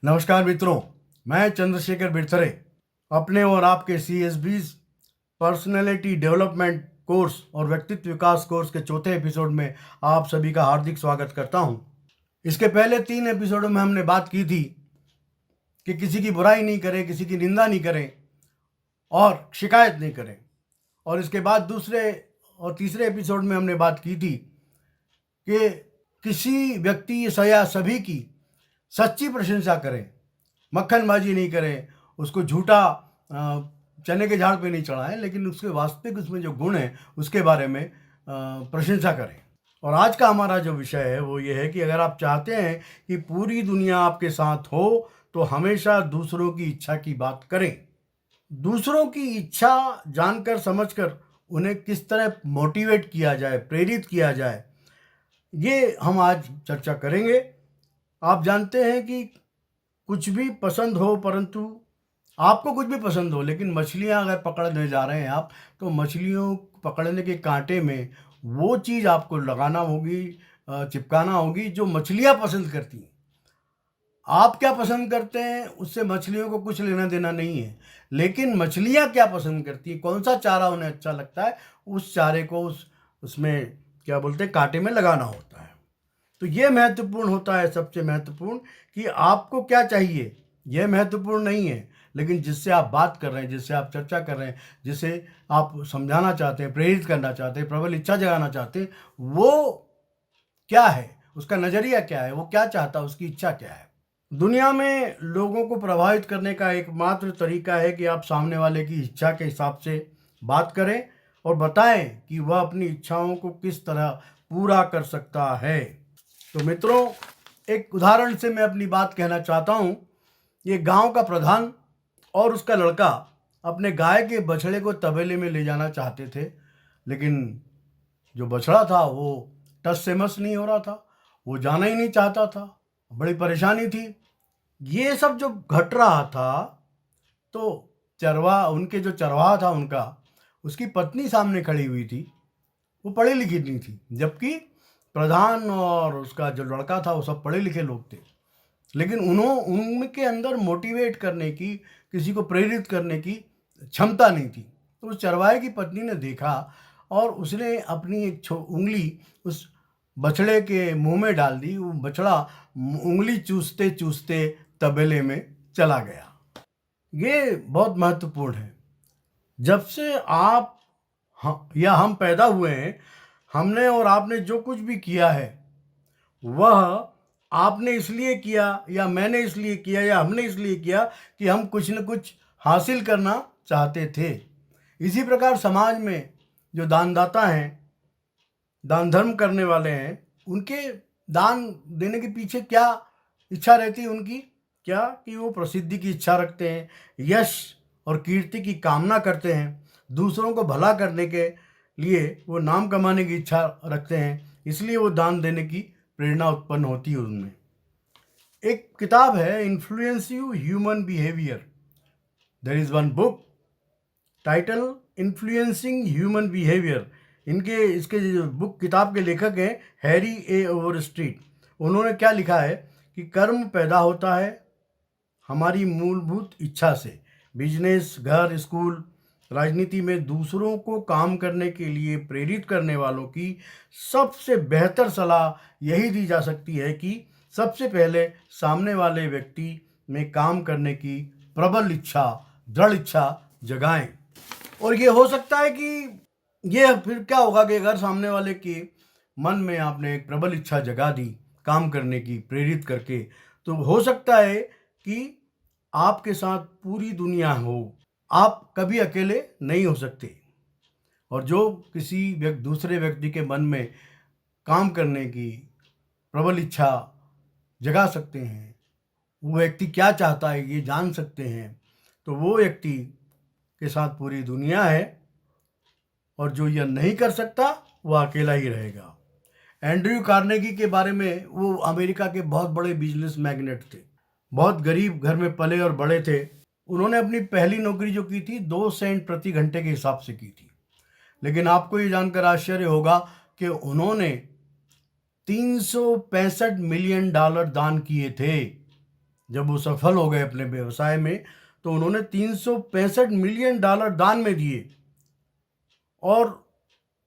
नमस्कार मित्रों, मैं चंद्रशेखर बिरथरे अपने और आपके CSB पर्सनैलिटी डेवलपमेंट कोर्स और व्यक्तित्व विकास कोर्स के चौथे एपिसोड में आप सभी का हार्दिक स्वागत करता हूं। इसके पहले 3 एपिसोडों में हमने बात की थी कि किसी की बुराई नहीं करें, किसी की निंदा नहीं करें और शिकायत नहीं करें। और इसके बाद दूसरे और तीसरे एपिसोड में हमने बात की थी कि किसी व्यक्ति या सभी की सच्ची प्रशंसा करें, मक्खनबाजी नहीं करें, उसको झूठा चने के झाड़ पे नहीं चढ़ाएं, लेकिन उसके वास्तविक उसमें जो गुण है उसके बारे में प्रशंसा करें। और आज का हमारा जो विषय है वो ये है कि अगर आप चाहते हैं कि पूरी दुनिया आपके साथ हो तो हमेशा दूसरों की इच्छा की बात करें। दूसरों की इच्छा जानकर समझकर उन्हें किस तरह मोटिवेट किया जाए, प्रेरित किया जाए, ये हम आज चर्चा करेंगे। आप जानते हैं कि कुछ भी पसंद हो, परंतु आपको कुछ भी पसंद हो, लेकिन मछलियां अगर पकड़ने जा रहे हैं आप, तो मछलियों पकड़ने के कांटे में वो चीज़ आपको लगाना होगी, चिपकाना होगी जो मछलियां पसंद करती हैं। आप क्या पसंद करते हैं उससे मछलियों को कुछ लेना देना नहीं है, लेकिन मछलियां क्या पसंद करती हैं, कौन सा चारा उन्हें अच्छा लगता है, उस चारे को उसमें क्या बोलते हैं, कांटे में लगाना होता है। तो ये महत्वपूर्ण होता है, सबसे महत्वपूर्ण, कि आपको क्या चाहिए यह महत्वपूर्ण नहीं है, लेकिन जिससे आप बात कर रहे हैं, जिससे आप चर्चा कर रहे हैं, जिसे आप समझाना चाहते हैं, प्रेरित करना चाहते हैं, प्रबल इच्छा जगाना चाहते हैं, वो क्या है, उसका नज़रिया क्या है, वो क्या चाहता है, उसकी इच्छा क्या है। दुनिया में लोगों को प्रभावित करने का एकमात्र तरीका है कि आप सामने वाले की इच्छा के हिसाब से बात करें और बताएं कि वह अपनी इच्छाओं को किस तरह पूरा कर सकता है। तो मित्रों, एक उदाहरण से मैं अपनी बात कहना चाहता हूँ। ये गांव का प्रधान और उसका लड़का अपने गाय के बछड़े को तबेले में ले जाना चाहते थे, लेकिन जो बछड़ा था वो टस से मस नहीं हो रहा था, वो जाना ही नहीं चाहता था, बड़ी परेशानी थी। ये सब जो घट रहा था, तो उनके जो चरवाहा था उनका, उसकी पत्नी सामने खड़ी हुई थी। वो पढ़ी लिखी नहीं थी, जबकि प्रधान और उसका जो लड़का था वो सब पढ़े लिखे लोग थे, लेकिन उनके अंदर मोटिवेट करने की, किसी को प्रेरित करने की क्षमता नहीं थी। तो उस चरवाहे की पत्नी ने देखा और उसने अपनी एक उंगली उस बछड़े के मुंह में डाल दी। वो बछड़ा उंगली चूसते चूसते तबेले में चला गया। ये बहुत महत्वपूर्ण है। जब से आप या हम पैदा हुए हैं, हमने और आपने जो कुछ भी किया है वह आपने इसलिए किया, या मैंने इसलिए किया, या हमने इसलिए किया कि हम कुछ न कुछ हासिल करना चाहते थे। इसी प्रकार समाज में जो दानदाता हैं, दान धर्म करने वाले हैं, उनके दान देने के पीछे क्या इच्छा रहती है उनकी? क्या कि वो प्रसिद्धि की इच्छा रखते हैं, यश और कीर्ति की कामना करते हैं, दूसरों को भला करने के लिए वो नाम कमाने की इच्छा रखते हैं, इसलिए वो दान देने की प्रेरणा उत्पन्न होती है उनमें। एक किताब है, influencing human behaviour. There is one book title influencing human behaviour. इसके जो बुक किताब के लेखक हैं हैरी ए ओवरस्ट्रीट। उन्होंने क्या लिखा है कि कर्म पैदा होता है हमारी मूलभूत इच्छा से। बिजनेस, घर, स्कूल, राजनीति में दूसरों को काम करने के लिए प्रेरित करने वालों की सबसे बेहतर सलाह यही दी जा सकती है कि सबसे पहले सामने वाले व्यक्ति में काम करने की प्रबल इच्छा, दृढ़ इच्छा जगाएं। और ये हो सकता है कि ये फिर क्या होगा कि अगर सामने वाले के मन में आपने एक प्रबल इच्छा जगा दी काम करने की, प्रेरित करके, तो हो सकता है कि आपके साथ पूरी दुनिया हो, आप कभी अकेले नहीं हो सकते। और जो किसी दूसरे व्यक्ति के मन में काम करने की प्रबल इच्छा जगा सकते हैं, वो व्यक्ति क्या चाहता है ये जान सकते हैं, तो वो व्यक्ति के साथ पूरी दुनिया है। और जो यह नहीं कर सकता वो अकेला ही रहेगा। एंड्रयू कार्नेगी के बारे में, वो अमेरिका के बहुत बड़े बिजनेस मैग्नेट थे, बहुत गरीब घर में पले और बड़े थे। उन्होंने अपनी पहली नौकरी जो की थी 2 सेंट प्रति घंटे के हिसाब से की थी, लेकिन आपको ये जानकर आश्चर्य होगा कि उन्होंने $365 मिलियन दान किए थे। जब वो सफल हो गए अपने व्यवसाय में, तो उन्होंने $365 मिलियन दान में दिए। और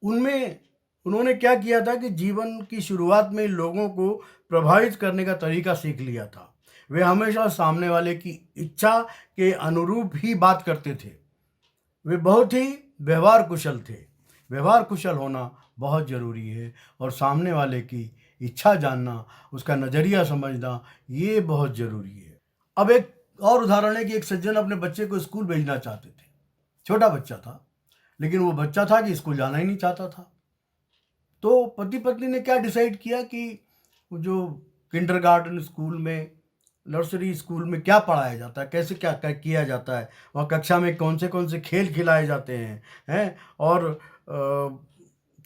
उनमें उन्होंने क्या किया था कि जीवन की शुरुआत में लोगों को प्रभावित करने का तरीका सीख लिया था। वे हमेशा सामने वाले की इच्छा के अनुरूप ही बात करते थे। वे बहुत ही व्यवहार कुशल थे। व्यवहार कुशल होना बहुत ज़रूरी है, और सामने वाले की इच्छा जानना, उसका नज़रिया समझना, ये बहुत ज़रूरी है। अब एक और उदाहरण है कि एक सज्जन अपने बच्चे को स्कूल भेजना चाहते थे। छोटा बच्चा था, लेकिन वो बच्चा था कि स्कूल जाना ही नहीं चाहता था। तो पति पत्नी ने क्या डिसाइड किया कि वो जो किंडरगार्टन स्कूल में, नर्सरी स्कूल में क्या पढ़ाया जाता है, कैसे क्या क्या किया जाता है, वहाँ कक्षा में कौन से खेल खिलाए जाते हैं और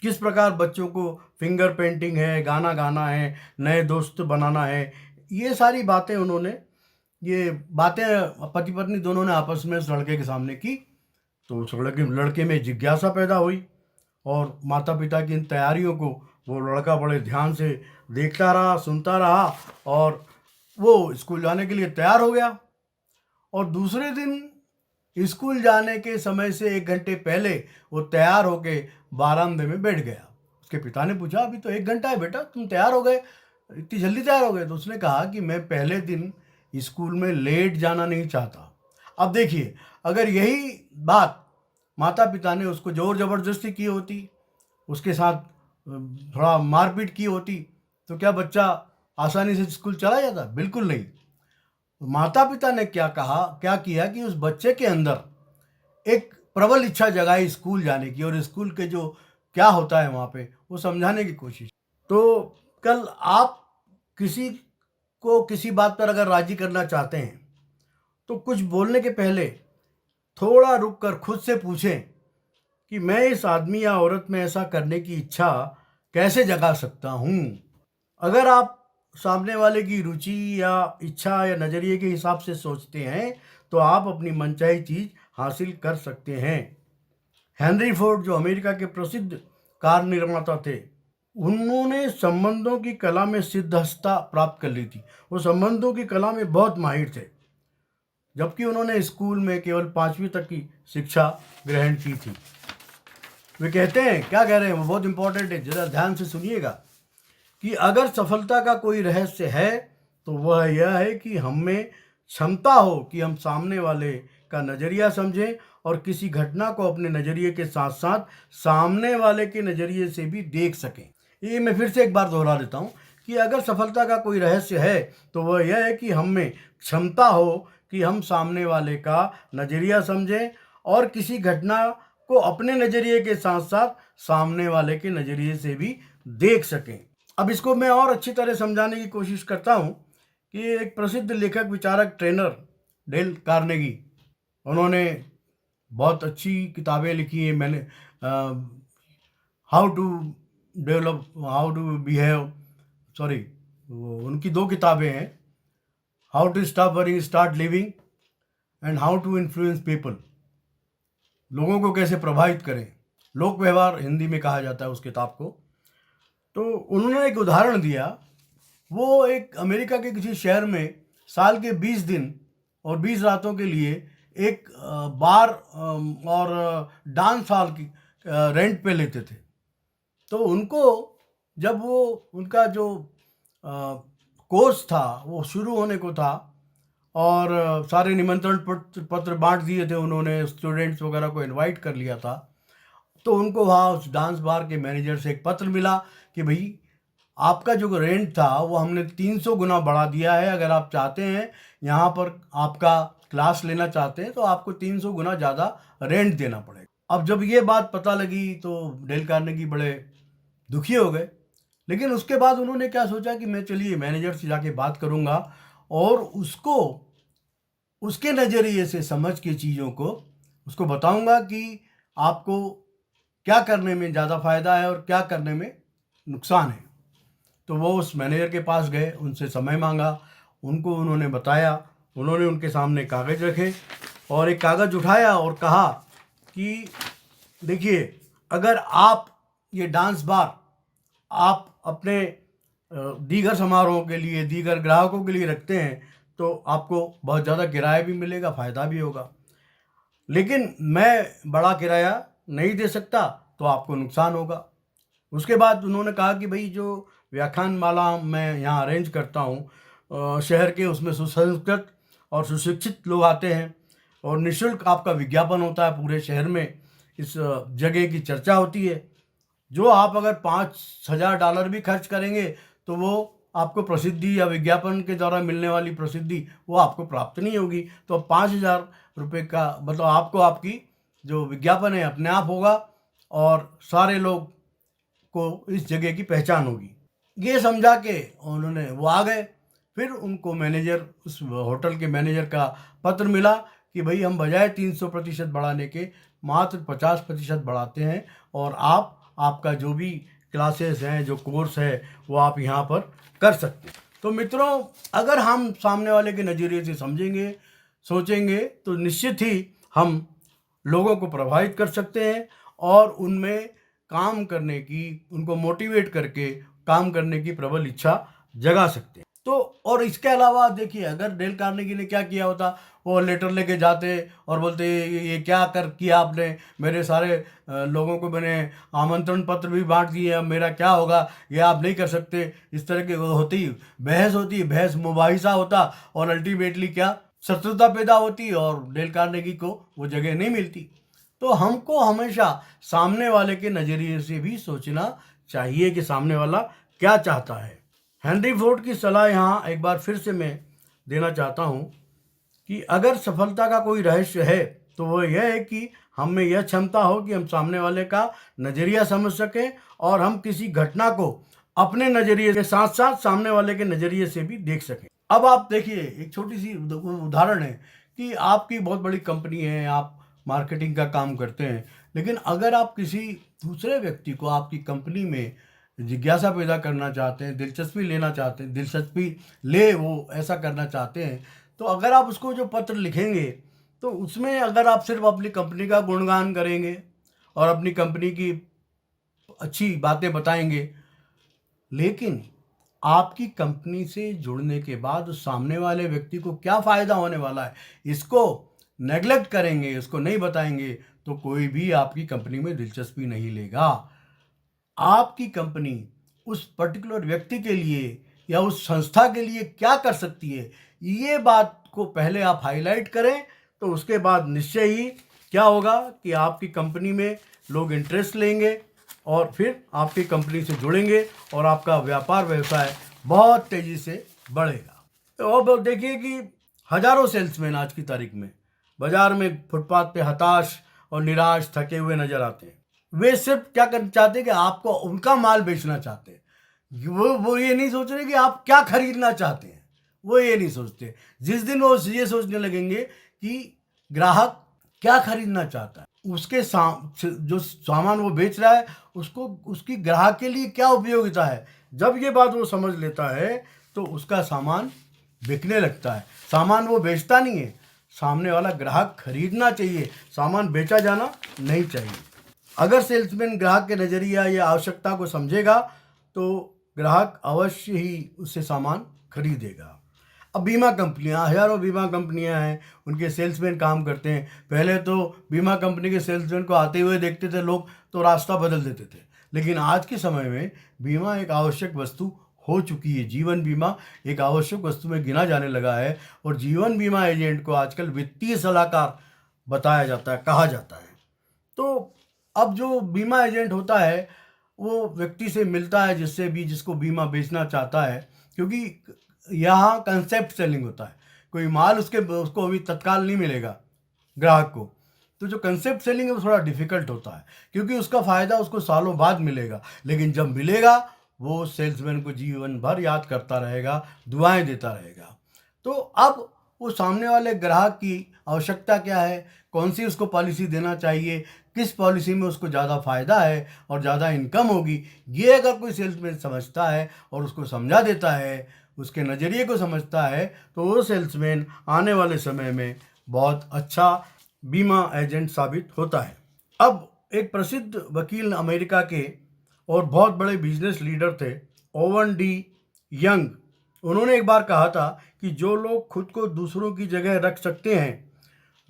किस प्रकार बच्चों को फिंगर पेंटिंग है, गाना गाना है, नए दोस्त बनाना है, ये सारी बातें उन्होंने, ये बातें पति पत्नी दोनों ने आपस में उस लड़के के सामने की। तो उस लड़के में जिज्ञासा पैदा हुई, और माता पिता की इन तैयारियों को वो लड़का बड़े ध्यान से देखता रहा, सुनता रहा, और वो स्कूल जाने के लिए तैयार हो गया। और दूसरे दिन स्कूल जाने के समय से 1 घंटे पहले वो तैयार होके बारामदे में बैठ गया। उसके पिता ने पूछा, अभी तो 1 घंटा है बेटा, तुम तैयार हो गए, इतनी जल्दी तैयार हो गए? तो उसने कहा कि मैं पहले दिन स्कूल में लेट जाना नहीं चाहता। अब देखिए, अगर यही बात माता पिता ने उसको जोर ज़बरदस्ती की होती, उसके साथ थोड़ा मारपीट की होती, तो क्या बच्चा आसानी से स्कूल चला जाता? बिल्कुल नहीं। माता पिता ने क्या किया कि उस बच्चे के अंदर एक प्रबल इच्छा जगाई स्कूल जाने की, और स्कूल के जो क्या होता है वहाँ पे वो समझाने की कोशिश। तो कल आप किसी को किसी बात पर अगर राज़ी करना चाहते हैं, तो कुछ बोलने के पहले थोड़ा रुक कर खुद से पूछें कि मैं इस आदमी या औरत में ऐसा करने की इच्छा कैसे जगा सकता हूँ। अगर आप सामने वाले की रुचि या इच्छा या नज़रिए के हिसाब से सोचते हैं, तो आप अपनी मनचाही चीज़ हासिल कर सकते हैं। हेनरी फोर्ड, जो अमेरिका के प्रसिद्ध कार निर्माता थे, उन्होंने संबंधों की कला में सिद्धहस्ता प्राप्त कर ली थी। वो संबंधों की कला में बहुत माहिर थे, जबकि उन्होंने स्कूल में केवल 5वीं तक की शिक्षा ग्रहण की थी। वे कहते हैं, क्या कह रहे हैं, वो बहुत इंपॉर्टेंट है, ज़रा ध्यान से सुनिएगा, कि अगर सफलता का कोई रहस्य है तो वह यह है कि हम में क्षमता हो कि हम सामने वाले का नज़रिया समझें, और किसी घटना को अपने नज़रिए के साथ साथ सामने वाले के नज़रिए से भी देख सकें। ये मैं फिर से एक बार दोहरा देता हूँ कि अगर सफलता का कोई रहस्य है तो वह यह है कि हम में क्षमता हो कि हम सामने वाले का नज़रिया समझें, और किसी घटना को अपने नज़रिए के साथ साथ सामने वाले के नज़रिए से भी देख सकें। अब इसको मैं और अच्छी तरह समझाने की कोशिश करता हूँ कि एक प्रसिद्ध लेखक, विचारक, ट्रेनर डेल कार्नेगी, उन्होंने बहुत अच्छी किताबें लिखी हैं। मैंने how to develop, how to behave, sorry, उनकी 2 किताबें हैं, how to stop worrying start living, and how to influence people, लोगों को कैसे प्रभावित करें, लोक व्यवहार हिंदी में कहा जाता है उस किताब को। तो उन्होंने एक उदाहरण दिया। वो एक अमेरिका के किसी शहर में साल के 20 दिन और 20 रातों के लिए एक बार और डांस हॉल की रेंट पे लेते थे। तो उनको, जब वो उनका जो कोर्स था वो शुरू होने को था, और सारे निमंत्रण पत्र बांट दिए थे उन्होंने, स्टूडेंट्स वगैरह को इनवाइट कर लिया था, तो उनको वहाँ उस डांस बार के मैनेजर से एक पत्र मिला कि भाई, आपका जो रेंट था वो हमने 300 गुना बढ़ा दिया है, अगर आप चाहते हैं यहाँ पर आपका क्लास लेना चाहते हैं तो आपको 300 गुना ज़्यादा रेंट देना पड़ेगा। अब जब ये बात पता लगी तो डेल कार्नेगी बड़े दुखी हो गए, लेकिन उसके बाद उन्होंने क्या सोचा कि मैं चलिए मैनेजर से जाके बात करूँगा, और उसको उसके नज़रिए से समझ के चीज़ों को उसको बताऊँगा कि आपको क्या करने में ज़्यादा फ़ायदा है और क्या करने में नुकसान है। तो वो उस मैनेजर के पास गए, उनसे समय मांगा, उनको उन्होंने बताया, उन्होंने उनके सामने कागज़ रखे और एक कागज़ उठाया और कहा कि देखिए, अगर आप ये डांस बार आप अपने दीगर समारोहों के लिए, दीगर ग्राहकों के लिए रखते हैं, तो आपको बहुत ज़्यादा किराया भी मिलेगा, फ़ायदा भी होगा। लेकिन मैं बड़ा किराया नहीं दे सकता तो आपको नुकसान होगा। उसके बाद उन्होंने कहा कि भाई जो व्याख्यान माला मैं यहाँ अरेंज करता हूँ शहर के, उसमें सुसंस्कृत और सुशिक्षित लोग आते हैं और निःशुल्क आपका विज्ञापन होता है पूरे शहर में, इस जगह की चर्चा होती है। जो आप अगर $5,000 भी खर्च करेंगे तो वो आपको प्रसिद्धि या विज्ञापन के द्वारा मिलने वाली प्रसिद्धि वो आपको प्राप्त नहीं होगी। तो ₹5,000 का मतलब आपको आपकी जो विज्ञापन है अपने आप होगा और सारे लोग को इस जगह की पहचान होगी। ये समझा के उन्होंने वो आ गए। फिर उनको मैनेजर, उस होटल के मैनेजर का पत्र मिला कि भाई हम बजाय 300% बढ़ाने के मात्र 50% बढ़ाते हैं और आपका जो भी क्लासेस हैं, जो कोर्स है, वो आप यहाँ पर कर सकते हैं। तो मित्रों, अगर हम सामने वाले के नज़रिए से समझेंगे, सोचेंगे, तो निश्चित ही हम लोगों को प्रभावित कर सकते हैं और उनमें काम करने की, उनको मोटिवेट करके काम करने की प्रबल इच्छा जगा सकते हैं। तो और इसके अलावा देखिए, अगर डेल कार्नेगी ने क्या किया होता, वो लेटर लेके जाते और बोलते ये क्या किया आपने, मेरे सारे लोगों को मैंने आमंत्रण पत्र भी बांट दिए, अब मेरा क्या होगा, ये आप नहीं कर सकते। इस तरह की होती बहस मुबाहिसा होता और अल्टीमेटली क्या, शत्रुता पैदा होती और डेल कार्नेगी को वो जगह नहीं मिलती। तो हमको हमेशा सामने वाले के नज़रिए से भी सोचना चाहिए कि सामने वाला क्या चाहता है। हेनरी फोर्ड की सलाह यहाँ एक बार फिर से मैं देना चाहता हूँ कि अगर सफलता का कोई रहस्य है तो वो यह है कि हम में यह क्षमता हो कि हम सामने वाले का नज़रिया समझ सकें और हम किसी घटना को अपने नज़रिए के साथ साथ सामने वाले के नज़रिए से भी देख सकें। अब आप देखिए, एक छोटी सी उदाहरण है कि आपकी बहुत बड़ी कंपनी है, आप मार्केटिंग का काम करते हैं, लेकिन अगर आप किसी दूसरे व्यक्ति को आपकी कंपनी में जिज्ञासा पैदा करना चाहते हैं, दिलचस्पी लेना चाहते हैं, दिलचस्पी ले वो ऐसा करना चाहते हैं, तो अगर आप उसको जो पत्र लिखेंगे तो उसमें अगर आप सिर्फ अपनी कंपनी का गुणगान करेंगे और अपनी कंपनी की अच्छी बातें बताएंगे, लेकिन आपकी कंपनी से जुड़ने के बाद उस सामने वाले व्यक्ति को क्या फ़ायदा होने वाला है, इसको नेगलेक्ट करेंगे, इसको नहीं बताएंगे, तो कोई भी आपकी कंपनी में दिलचस्पी नहीं लेगा। आपकी कंपनी उस पर्टिकुलर व्यक्ति के लिए या उस संस्था के लिए क्या कर सकती है, ये बात को पहले आप हाईलाइट करें, तो उसके बाद निश्चय ही क्या होगा कि आपकी कंपनी में लोग इंटरेस्ट लेंगे और फिर आपकी कंपनी से जुड़ेंगे और आपका व्यापार व्यवसाय बहुत तेज़ी से बढ़ेगा। तो अब देखिए कि हजारों सेल्समैन आज की तारीख में बाजार में फुटपाथ पे हताश और निराश, थके हुए नजर आते हैं। वे सिर्फ क्या करना चाहते हैं कि आपको उनका माल बेचना चाहते हैं। वो ये नहीं सोच रहे कि आप क्या खरीदना चाहते हैं, वो ये नहीं सोचते। जिस दिन वो ये सोचने लगेंगे कि ग्राहक क्या खरीदना चाहता है, उसके जो सामान वो बेच रहा है उसको, उसकी ग्राहक के लिए क्या उपयोगिता है, जब ये बात वो समझ लेता है तो उसका सामान बिकने लगता है। सामान वो बेचता नहीं है, सामने वाला ग्राहक खरीदना चाहिए, सामान बेचा जाना नहीं चाहिए। अगर सेल्समैन ग्राहक के नज़रिया या आवश्यकता को समझेगा तो ग्राहक अवश्य ही उससे सामान खरीदेगा। अब बीमा कंपनियां, हजारों बीमा कंपनियां हैं, उनके सेल्समैन काम करते हैं। पहले तो बीमा कंपनी के सेल्समैन को आते हुए देखते थे लोग तो रास्ता बदल देते थे, लेकिन आज के समय में बीमा एक आवश्यक वस्तु हो चुकी है। जीवन बीमा एक आवश्यक वस्तु में गिना जाने लगा है और जीवन बीमा एजेंट को आजकल वित्तीय सलाहकार बताया जाता है, कहा जाता है। तो अब जो बीमा एजेंट होता है वो व्यक्ति से मिलता है जिसको बीमा बेचना चाहता है, क्योंकि यहाँ कंसेप्ट सेलिंग होता है। कोई माल उसको अभी तत्काल नहीं मिलेगा ग्राहक को, तो जो कंसेप्ट सेलिंग है वो थोड़ा डिफिकल्ट होता है, क्योंकि उसका फ़ायदा उसको सालों बाद मिलेगा, लेकिन जब मिलेगा वो सेल्समैन को जीवन भर याद करता रहेगा, दुआएं देता रहेगा। तो अब वो सामने वाले ग्राहक की आवश्यकता क्या है, कौन सी उसको पॉलिसी देना चाहिए, किस पॉलिसी में उसको ज़्यादा फ़ायदा है और ज़्यादा इनकम होगी, ये अगर कोई सेल्समैन समझता है और उसको समझा देता है, उसके नज़रिए को समझता है, तो वो सेल्समैन आने वाले समय में बहुत अच्छा बीमा एजेंट साबित होता है। अब एक प्रसिद्ध वकील अमेरिका के और बहुत बड़े बिजनेस लीडर थे, ओवन डी यंग, उन्होंने एक बार कहा था कि जो लोग खुद को दूसरों की जगह रख सकते हैं,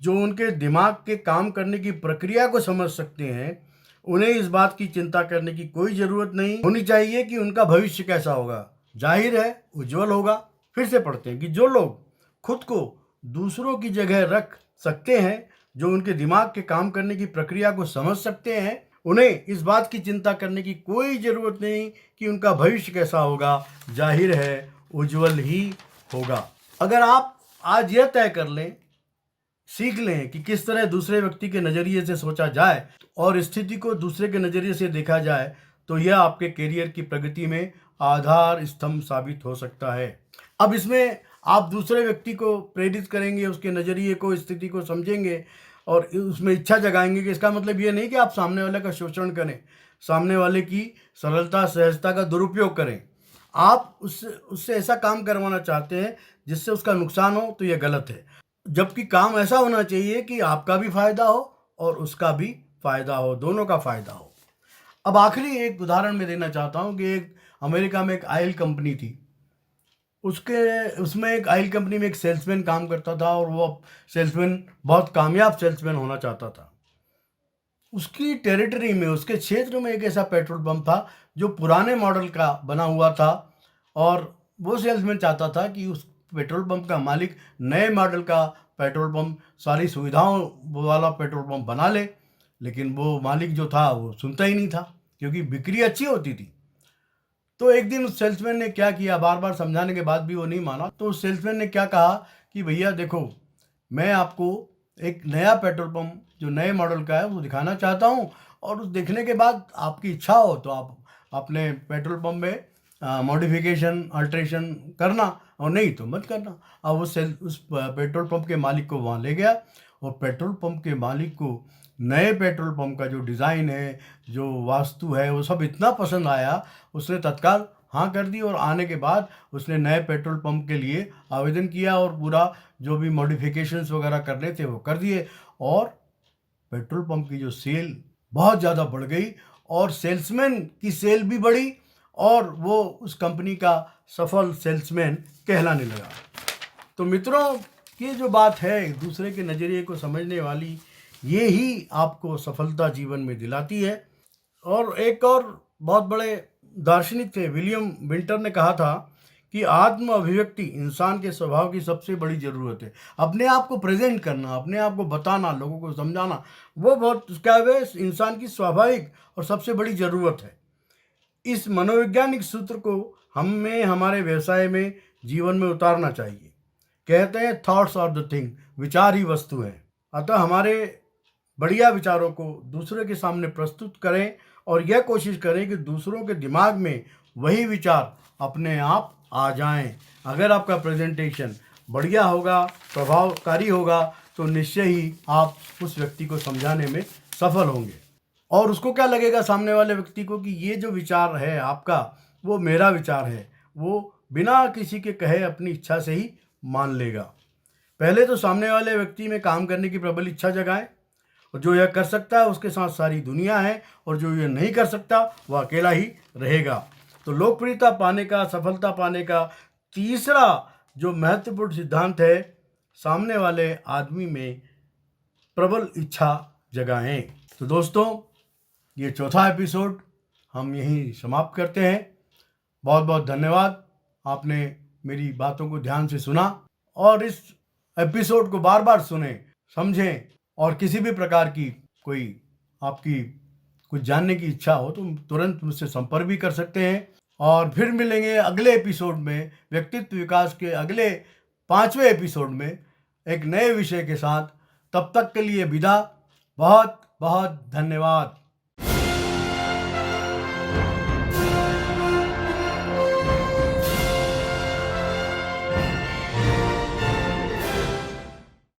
जो उनके दिमाग के काम करने की प्रक्रिया को समझ सकते हैं, उन्हें इस बात की चिंता करने की कोई ज़रूरत नहीं होनी चाहिए कि उनका भविष्य कैसा होगा। जाहिर है उज्जवल होगा। फिर से पढ़ते हैं कि जो लोग खुद को दूसरों की जगह रख सकते हैं, जो उनके दिमाग के काम करने की प्रक्रिया को समझ सकते हैं, उन्हें इस बात की चिंता करने की कोई ज़रूरत नहीं कि उनका भविष्य कैसा होगा। जाहिर है उज्जवल ही होगा। अगर आप आज यह तय कर लें, सीख लें कि किस तरह दूसरे व्यक्ति के नज़रिए से सोचा जाए और स्थिति को दूसरे के नज़रिए से देखा जाए, तो यह आपके करियर की प्रगति में आधार स्तंभ साबित हो सकता है। अब इसमें आप दूसरे व्यक्ति को प्रेरित करेंगे, उसके नज़रिए को, स्थिति को समझेंगे और उसमें इच्छा जगाएंगे कि इसका मतलब ये नहीं कि आप सामने वाले का शोषण करें, सामने वाले की सरलता सहजता का दुरुपयोग करें। आप उससे ऐसा काम करवाना चाहते हैं जिससे उसका नुकसान हो, तो यह गलत है। जबकि काम ऐसा होना चाहिए कि आपका भी फायदा हो और उसका भी फायदा हो, दोनों का फायदा हो। अब आखिरी एक उदाहरण मैं देना चाहता हूँ कि एक अमेरिका में एक ऑयल कंपनी थी। उसमें एक ऑयल कंपनी में एक सेल्समैन काम करता था और वो सेल्समैन बहुत कामयाब सेल्समैन होना चाहता था। उसकी टेरिटरी में, उसके क्षेत्र में एक ऐसा पेट्रोल पंप था जो पुराने मॉडल का बना हुआ था और वो सेल्समैन चाहता था कि उस पेट्रोल पंप का मालिक नए मॉडल का पेट्रोल पंप, सारी सुविधाओं वाला पेट्रोल पंप बना ले। लेकिन वो मालिक जो था वो सुनता ही नहीं था, क्योंकि बिक्री अच्छी होती थी। तो एक दिन उस सेल्समैन ने क्या किया, बार बार समझाने के बाद भी वो नहीं माना। तो उस सेल्समैन ने क्या कहा कि भैया देखो, मैं आपको एक नया पेट्रोल पंप जो नए मॉडल का है वो दिखाना चाहता हूँ, और उस देखने के बाद आपकी इच्छा हो तो आप अपने पेट्रोल पंप में मॉडिफिकेशन, अल्ट्रेशन करना, और नहीं तो मत करना। अब उस पेट्रोल पंप के मालिक को वहाँ ले गया और पेट्रोल पंप के मालिक को नए पेट्रोल पंप का जो डिज़ाइन है, जो वास्तु है, वो सब इतना पसंद आया, उसने तत्काल हाँ कर दी। और आने के बाद उसने नए पेट्रोल पंप के लिए आवेदन किया और पूरा जो भी मॉडिफिकेशंस वगैरह करने थे वो कर दिए, और पेट्रोल पंप की जो सेल बहुत ज़्यादा बढ़ गई और सेल्समैन की सेल भी बढ़ी और वो उस कंपनी का सफल सेल्समैन कहलाने लगा। तो मित्रों, ये जो बात है दूसरे के नज़रिए को समझने वाली, ये ही आपको सफलता जीवन में दिलाती है। और एक और बहुत बड़े दार्शनिक थे, विलियम विंटर ने कहा था कि आत्म अभिव्यक्ति इंसान के स्वभाव की सबसे बड़ी ज़रूरत है। अपने आप को प्रेजेंट करना, अपने आप को बताना, लोगों को समझाना, वो बहुत क्या है, इंसान की स्वाभाविक और सबसे बड़ी ज़रूरत है। इस मनोवैज्ञानिक सूत्र को हमें हमारे व्यवसाय में, जीवन में उतारना चाहिए। कहते हैं थॉट्स आर द थिंग, विचार ही वस्तु है। अतः हमारे बढ़िया विचारों को दूसरे के सामने प्रस्तुत करें और यह कोशिश करें कि दूसरों के दिमाग में वही विचार अपने आप आ जाएं। अगर आपका प्रेजेंटेशन बढ़िया होगा, प्रभावकारी होगा, तो निश्चय ही आप उस व्यक्ति को समझाने में सफल होंगे। और उसको क्या लगेगा, सामने वाले व्यक्ति को, कि ये जो विचार है आपका वो मेरा विचार है। वो बिना किसी के कहे अपनी इच्छा से ही मान लेगा। पहले तो सामने वाले व्यक्ति में काम करने की प्रबल इच्छा जगाएं, और जो यह कर सकता है उसके साथ सारी दुनिया है, और जो यह नहीं कर सकता वह अकेला ही रहेगा। तो लोकप्रियता पाने का, सफलता पाने का तीसरा जो महत्वपूर्ण सिद्धांत है, सामने वाले आदमी में प्रबल इच्छा जगाएं। तो दोस्तों, ये चौथा एपिसोड हम यहीं समाप्त करते हैं। बहुत बहुत धन्यवाद, आपने मेरी बातों को ध्यान से सुना, और इस एपिसोड को बार बार सुने, समझें, और किसी भी प्रकार की कोई आपकी कुछ जानने की इच्छा हो तो तुरंत मुझसे संपर्क भी कर सकते हैं। और फिर मिलेंगे अगले एपिसोड में, व्यक्तित्व विकास के अगले 5वें एपिसोड में एक नए विषय के साथ। तब तक के लिए विदा। बहुत बहुत धन्यवाद।